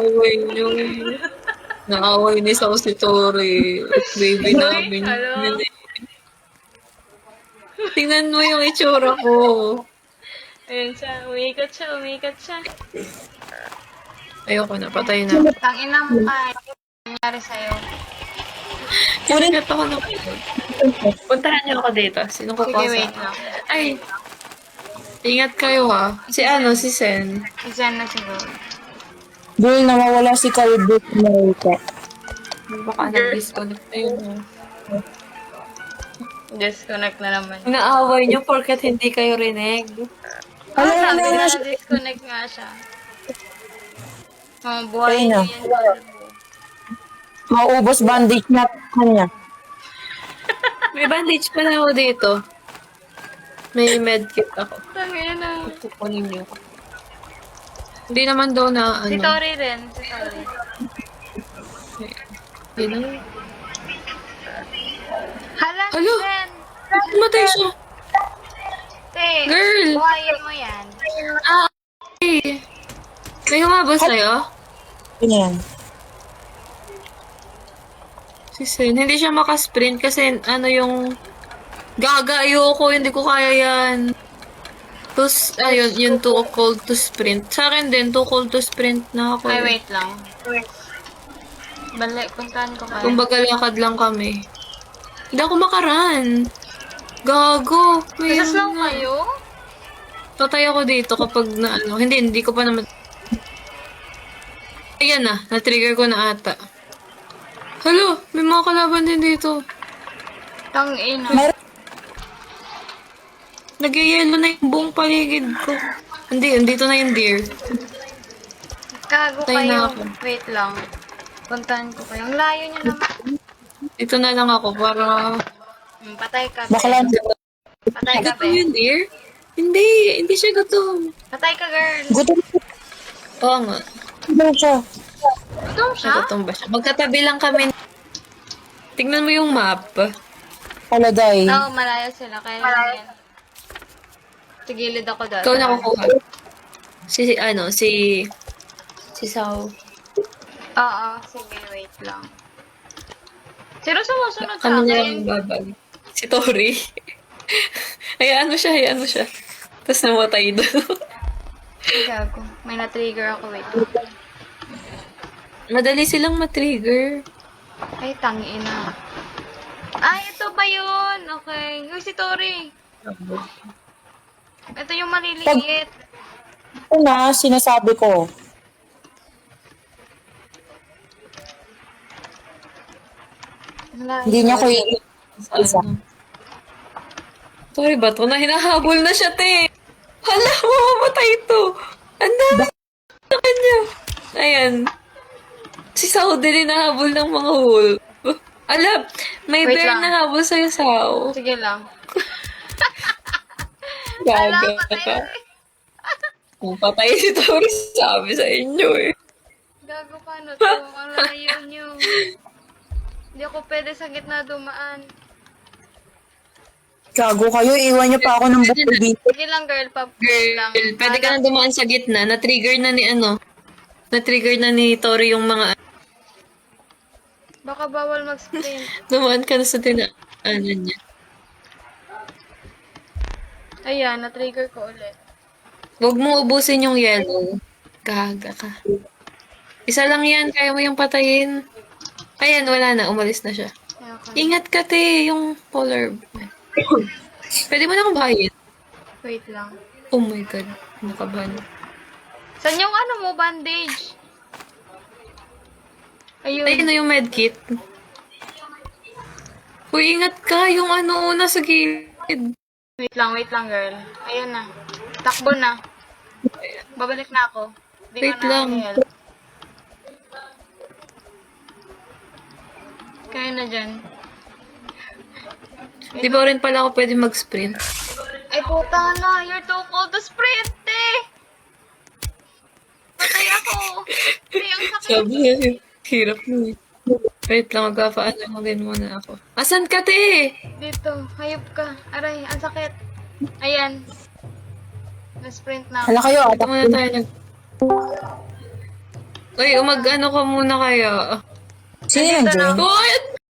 Naaway niyo eh. Naaway ni Sao si Tori. Baby namin. Hello? Tingnan mo yung itsura ko. Ayun siya, umiikot siya, umiikot siya. Ayoko na, patay na. Tangina mo ka. Ano nangyari sa'yo? Kinagat ako ng puntahan niyo ako dito. Sino ko Sige, wait lang. Ay, ingat kayo ha. Si Sen. Diyan na siguro. Girl, nawawala si Calvin America. Baka nag-disconnect na yun ha. Disconnect na naman. Inaaway niyo porket hindi kayo rinig. Ano Sabi na na siya? disconnect nga siya. Oh, buhay Ayun niyo na. yan. Galbo. Maubos bandage na kanya. May bandage pa na ako dito. May medkit ako. Tangina. Kukunin niyo. Hindi naman daw na Si ano. Tori rin. Si Tori. Yun na. Hala, Alo? Ren. Matay siya. Te, Girl! buhayin mo yan. Ah, okay. May humabos sa'yo? Ganyan. Si Sen. Hindi siya makasprint kasi ano yung gaga, ayoko, hindi ko kaya yan. Tapos, ayun, yung too cold to sprint. Sa akin din, too cold to sprint na ako. Ay, wait lang. Balik, puntahan ko kayo. Kumbaga lakad lang kami. Hindi ako makaran. Gago. Kasi slow na. kayo? Patay ako dito kapag na ano. Hindi ko pa naman. Ayan na, na-trigger ko na ata. Hello, may mga kalaban din dito. Tangina. Meron. Nag-yellow na yung buong paligid ko. Hindi, andito na yung deer. Kago Patay na kayo. ako. Wait lang. Puntahan ko kayo. Ang layo niyo naman. Dito na lang ako para... Patay ka, Bakla. be. Patay ka, Gutom be. yung deer? Hindi siya gutom. Patay ka, girl. Gutom Oo nga, daw siya. Gutom siya? gutom ba siya? Magkatabi lang kami. Tingnan mo yung map. Paladay. Oo, malayo sila. Kaya lang yan. Sa gilid ako dati. Ikaw nakukuha. Si Sao. Oo, sige, wait lang. Sino sumusunod sa Kami na akin? lang babag. Si Tori. hayaan mo siya. Tapos namatay doon. Gago. May na-trigger ako, wait. Madali silang matrigger. Ay, tangina. Ay, ito ba yun? Okay. Uy, si Tori. Ito yung maliliit. Ito na, sinasabi ko. Hindi niya ko isa. Ano? Tori ba to? Na hinahabol na siya, te. Hala, mamamatay ito. Ang dami sa kanya. Ayan. Si Sao din hinahabol ng mga wolf. Alam, may Wait bear lang. na habol sa'yo, Sao. Sige lang. Gaga Alam, ka. patay. Kung patay si Tori, sabi sa inyo eh. Gago ka na to. Ang layo nyo. Hindi ako pwede sa gitna dumaan. Gago kayo, iwan niyo pa ako ng buko dito. Sige lang, girl. Lang. Girl, pwede ka nang dumaan sa gitna. Na-trigger na ni Na-trigger na ni Tori yung mga... Baka bawal mag-sprint. Dumaan ka na sa niya. Ayan, na-trigger ko ulit. Huwag mo ubusin yung yellow. Gaga ka. Isa lang yan, kaya mo yung patayin. Ayan, wala na. Umalis na siya. Ayoko. Ingat ka, te. Yung polar. Pwede mo na akong bahayin. Wait lang. Oh my God. Nakaban. Saan yung ano mo, bandage? Ayun. Ayun na yung medkit. Uy, ingat ka. Yung una sa gilid. Wait lang, girl. Ayun na. Takbo na. Babalik na ako. Di Wait ka na lang. i-help. Kaya na dyan. Di ba rin pala ako pwede mag-sprint? Ay, puta na. You're too cold to sprint, eh. Patay ako. Hindi, ang sakit. Sabi niya, hirap mo eh. Wait lang, magpapaano mo din muna ako. Asan ka, te? Dito. Hayop ka. Aray, ang sakit. Ayan. Na-sprint na ako. Hala kayo, Ito muna tayo nag... Uy, umag-ano ka muna kaya. Sino Nandito nandiyan? na. Uy, ang